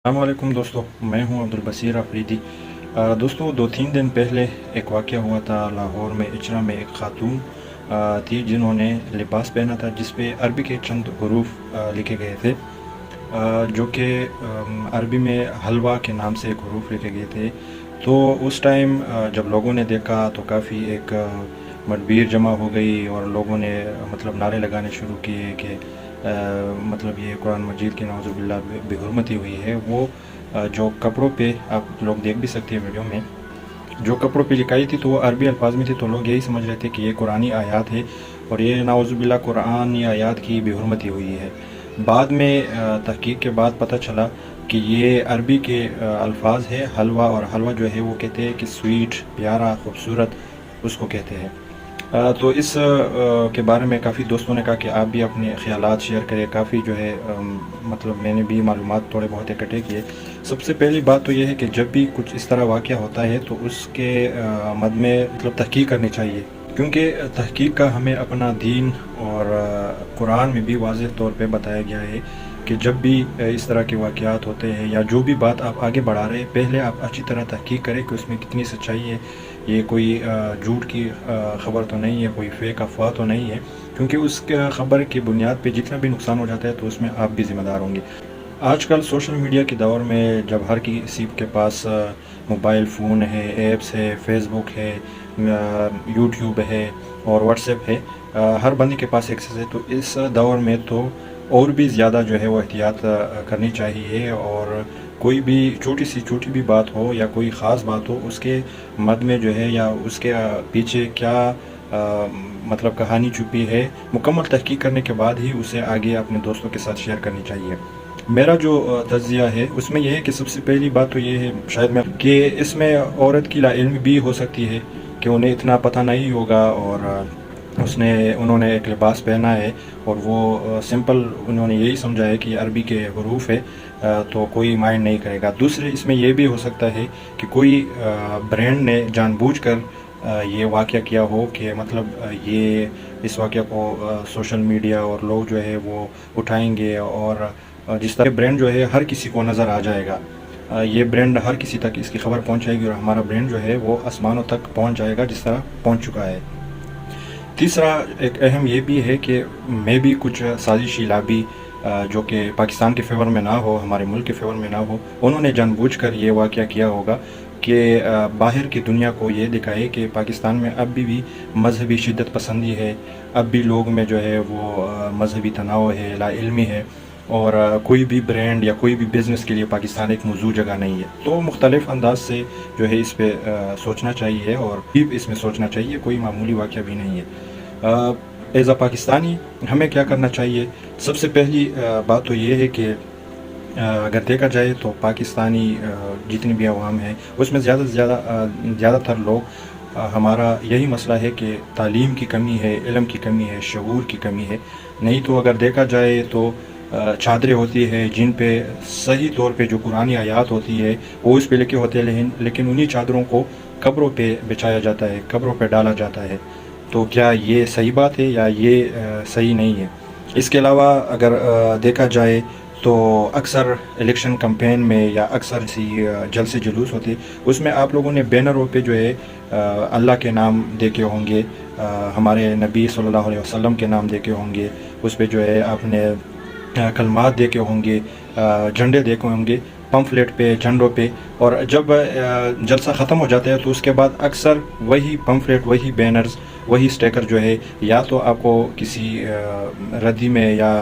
अस्सलाम वालेकुम दोस्तों, मैं हूं अब्दुल बसीर अफरीदी। दोस्तों 2-3 दिन पहले एक वाक़या हुआ था लाहौर में। इचरा में एक ख़ातून थी जिन्होंने लिबास पहना था जिस पे अरबी के चंद हरूफ लिखे गए थे, जो कि अरबी में हलवा के नाम से एक हरूफ लिखे गए थे। तो उस टाइम जब लोगों ने देखा तो काफ़ी एक मडबीर जमा हो गई और लोगों ने मतलब नारे लगाने शुरू किए कि मतलब ये कुरान मजीद की नाउज़ुबिल्लाह बेहुरमती हुई है। वो जो कपड़ों पे आप लोग देख भी सकते हैं वीडियो में, जो कपड़ों पे लिखाई थी तो वो अरबी अल्फाज में थी, तो लोग यही समझ रहे थे कि ये कुरानी आयात है और ये नाउज़ुबिल्लाह कुरानी आयात की बेहुरमती हुई है। बाद में तहकीक के बाद पता चला कि ये अरबी के अल्फाज है हलवा, और हलवा जो है वो कहते हैं कि स्वीट, प्यारा, खूबसूरत, उसको कहते हैं। तो इस के बारे में काफ़ी दोस्तों ने कहा कि आप भी अपने ख़यालात शेयर करें। काफ़ी जो है मतलब मैंने भी मालूमात थोड़े बहुत इकट्ठे किए। सबसे पहली बात तो ये है कि जब भी कुछ इस तरह वाक़या होता है तो उसके मद में मतलब तहक़ीक़ करनी चाहिए, क्योंकि तहक़ीक़ का हमें अपना दीन और कुरान में भी वाज़ेह तौर पे बताया गया है कि जब भी इस तरह के वाक़यात होते हैं या जो भी बात आप आगे बढ़ा रहे हैं, पहले आप अच्छी तरह तहक़ीक़ करें कि उसमें कितनी सच्चाई है। ये कोई झूठ की ख़बर तो नहीं है, कोई फेक अफ़वाह तो नहीं है, क्योंकि उस ख़बर की बुनियाद पे जितना भी नुकसान हो जाता है तो उसमें आप भी ज़िम्मेदार होंगे। आजकल सोशल मीडिया के दौर में जब हर किसी के पास मोबाइल फ़ोन है, ऐप्स है, फेसबुक है, यूट्यूब है और व्हाट्सएप है, हर बंदे के पास एक्सेस है, तो इस दौर में तो और भी ज़्यादा जो है वो एहतियात करनी चाहिए। और कोई भी छोटी भी बात हो या कोई ख़ास बात हो, उसके मद में जो है या उसके पीछे क्या मतलब कहानी छुपी है, मुकम्मल तहक़ीक़ करने के बाद ही उसे आगे अपने दोस्तों के साथ शेयर करनी चाहिए। मेरा जो तज़्ज़िया है उसमें यह है कि सबसे पहली बात तो ये है शायद मैं कि इसमें औरत की लाइल्म भी हो सकती है कि उन्हें इतना पता नहीं होगा और उन्होंने एक लिबास पहना है और वो सिंपल उन्होंने यही समझा है कि ये अरबी के हरूफ है, तो कोई माइंड नहीं करेगा। दूसरे इसमें यह भी हो सकता है कि कोई ब्रांड ने जानबूझकर ये वाक़या किया हो कि मतलब ये इस वाक़या को सोशल मीडिया और लोग जो है वो उठाएंगे और जिस तरह ब्रांड जो है हर किसी को नज़र आ जाएगा, ये ब्रांड हर किसी तक इसकी खबर पहुंचाएगी और हमारा ब्रांड जो है वो आसमानों तक पहुंच जाएगा जिस तरह पहुंच चुका है। तीसरा एक अहम ये भी है कि मैं भी कुछ साजिशी लाबी जो कि पाकिस्तान के फेवर में ना हो, हमारे मुल्क के फेवर में ना हो, उन्होंने जानबूझकर ये वाक़या किया होगा कि बाहर की दुनिया को ये दिखाए कि पाकिस्तान में अब भी मजहबी शिद्दत पसंदी है, अब भी लोग में जो है वो मजहबी तनाव है, लाइल्मी है और कोई भी ब्रांड या कोई भी बिज़नेस के लिए पाकिस्तान एक मौजूद जगह नहीं है। तो मुख्तलिफ़ अंदाज से जो है इस पे सोचना चाहिए और डीप इसमें सोचना चाहिए, कोई मामूली वाक़या भी नहीं है। एज़ अ पाकिस्तानी हमें क्या करना चाहिए? सबसे पहली बात तो ये है कि अगर देखा जाए तो पाकिस्तानी जितनी भी अवाम है उसमें ज़्यादा से ज़्यादातर लोग हमारा यही मसला है कि तालीम की कमी है, इल्म की कमी है, शऊर की कमी है। नहीं तो अगर देखा जाए तो चादरें होती है जिन पे सही तौर पे जो कुरानी आयात होती है वो उस पे लिखे होते हैं, लेकिन उन्हीं चादरों को कब्रों पे बिछाया जाता है, कब्रों पे डाला जाता है। तो क्या ये सही बात है या ये सही नहीं है? इसके अलावा अगर देखा जाए तो अक्सर इलेक्शन कैंपेन में या अक्सर सी जलसे जुलूस होते, उसमें आप लोगों ने बैनरों पे जो है अल्लाह के नाम देखे होंगे, हमारे नबी सल्लल्लाहु अलैहि वसल्लम के नाम देखे होंगे, उस पे जो है आपने कलमात देखे होंगे, झंडे देखे होंगे पम्फलेट पे, झंडों पे। और जब जलसा ख़त्म हो जाता है तो उसके बाद अक्सर वही पम्फलेट, वही बैनर्स, वही स्टिकर जो है या तो आपको किसी रद्दी में या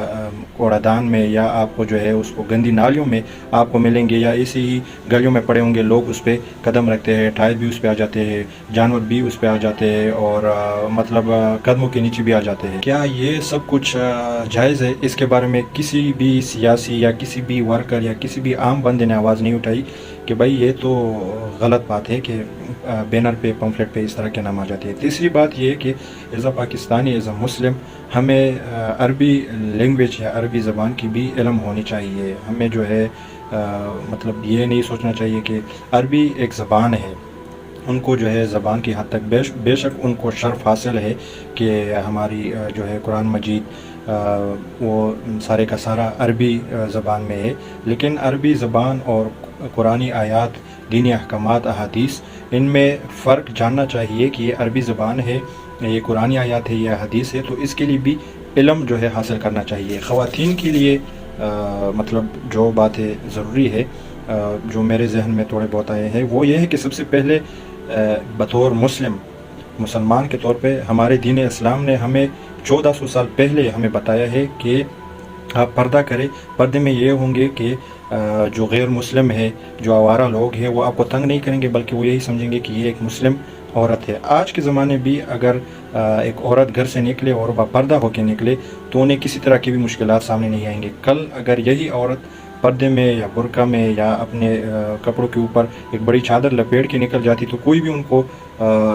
कूड़ादान में या आपको जो है उसको गंदी नालियों में आपको मिलेंगे, या ऐसे ही गलियों में पड़े होंगे। लोग उस पर कदम रखते हैं, टायर भी उस पर आ जाते हैं, जानवर भी उस पर आ जाते हैं और मतलब कदमों के नीचे भी आ जाते हैं। क्या ये सब कुछ जायज़ है? इसके बारे में किसी भी सियासी या किसी भी वर्कर या किसी भी आम बंदे ने आवाज़ नहीं उठाई कि भाई ये तो गलत बात है कि बैनर पे, पम्फलेट पे इस तरह के नाम आ जाते हैं। तीसरी बात ये है कि as a Pakistani, as a Muslim, हमें अरबी लैंग्वेज या अरबी ज़बान की भी इल्म होनी चाहिए। हमें जो है मतलब ये नहीं सोचना चाहिए कि अरबी एक ज़बान है, उनको जो है ज़बान की हद तक बेशक उनको शर्फ़ हासिल है कि हमारी जो है कुरान मजीद وہ سارے کا سارا عربی زبان میں ہے، لیکن عربی زبان اور قرآنی آیات، دینی احکامات، احادیث، ان میں فرق جاننا چاہیے کہ یہ عربی زبان ہے، یہ قرآنی آیات ہے، یہ حدیث ہے، تو اس کے لیے بھی علم جو ہے حاصل کرنا چاہیے۔ خواتین کے لیے مطلب جو باتیں ضروری ہے، جو میرے ذہن میں تھوڑے بہت آئے ہیں، وہ یہ ہے کہ سب سے پہلے بطور مسلمان کے طور پہ ہمارے دین اسلام نے ہمیں 1400 سال پہلے ہمیں بتایا ہے کہ آپ پردہ کریں۔ پردے میں یہ ہوں گے کہ جو غیر مسلم ہے، جو آوارہ لوگ ہیں، وہ آپ کو تنگ نہیں کریں گے، بلکہ وہ یہی سمجھیں گے کہ یہ ایک مسلم عورت ہے۔ آج کے زمانے بھی اگر ایک عورت گھر سے نکلے اور باپردہ ہو کے نکلے تو انہیں کسی طرح کی بھی مشکلات سامنے نہیں آئیں گے۔ کل اگر یہی عورت پردے میں یا برقع میں یا اپنے کپڑوں کے اوپر ایک بڑی چادر لپیٹ کے نکل جاتی تو کوئی بھی ان کو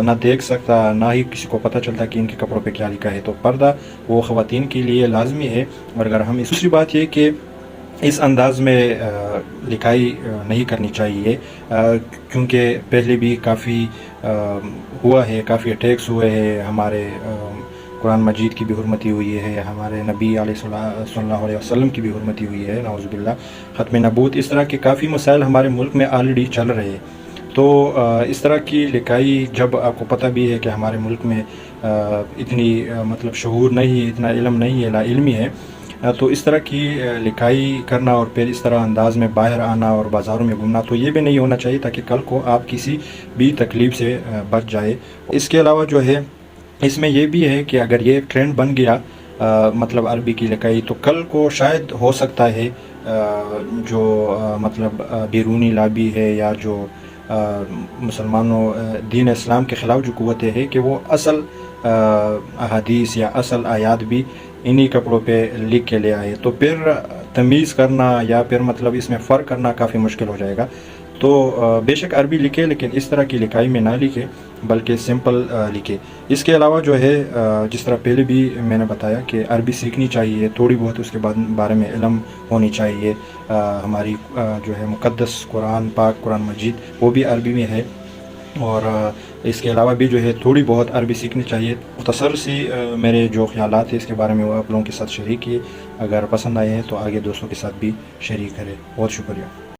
نہ دیکھ سکتا، نہ ہی کسی کو پتہ چلتا کہ ان کے کپڑوں پہ کیا لکھا ہے۔ تو پردہ وہ خواتین کے لیے لازمی ہے۔ اور اگر ہم دوسری بات یہ کہ اس انداز میں لکھائی نہیں کرنی چاہیے، کیونکہ پہلے بھی کافی ہوا ہے، کافی اٹیکس ہوئے ہیں، ہمارے قرآن مجید کی بھی حرمتی ہوئی ہے، ہمارے نبی علیہ صلی اللہ علیہ وسلم کی بھی حرمتی ہوئی ہے، نعوذ باللہ، ختم نبوت، اس طرح کے کافی مسائل ہمارے ملک میں آلریڈی چل رہے ہیں۔ تو اس طرح کی لکھائی، جب آپ کو پتہ بھی ہے کہ ہمارے ملک میں اتنی مطلب شعور نہیں ہے، اتنا علم نہیں ہے، لا علمی ہے، تو اس طرح کی لکھائی کرنا اور پھر اس طرح انداز میں باہر آنا اور بازاروں میں گھومنا تو یہ بھی نہیں ہونا چاہیے، تاکہ کل کو آپ کسی بھی تکلیف سے بچ جائے۔ اس کے علاوہ جو ہے اس میں یہ بھی ہے کہ اگر یہ ایک ٹرینڈ بن گیا مطلب عربی کی لکھائی، تو کل کو شاید ہو سکتا ہے جو مطلب بیرونی لابی ہے یا جو مسلمانوں دین اسلام کے خلاف جو قوتیں ہیں، کہ وہ اصل احادیث یا اصل آیات بھی انہی کپڑوں پہ لکھ کے لے آئے، تو پھر تمیز کرنا یا پھر مطلب اس میں فرق کرنا کافی مشکل ہو جائے گا۔ تو بے شک عربی لکھے، لیکن اس طرح کی لکھائی میں نہ لکھے، بلکہ سمپل لکھے۔ اس کے علاوہ جو ہے جس طرح پہلے بھی میں نے بتایا کہ عربی سیکھنی چاہیے، تھوڑی بہت اس کے بارے میں علم ہونی چاہیے۔ ہماری جو ہے مقدس قرآن پاک، قرآن مجید، وہ بھی عربی میں ہے، اور اس کے علاوہ بھی جو ہے تھوڑی بہت عربی سیکھنی چاہیے۔ مختصر سی میرے جو خیالات ہیں اس کے بارے میں وہ آپ لوگوں کے ساتھ شیئر کیے۔ اگر پسند آئے ہیں تو آگے دوستوں کے ساتھ بھی شیئر کریں۔ بہت شکریہ۔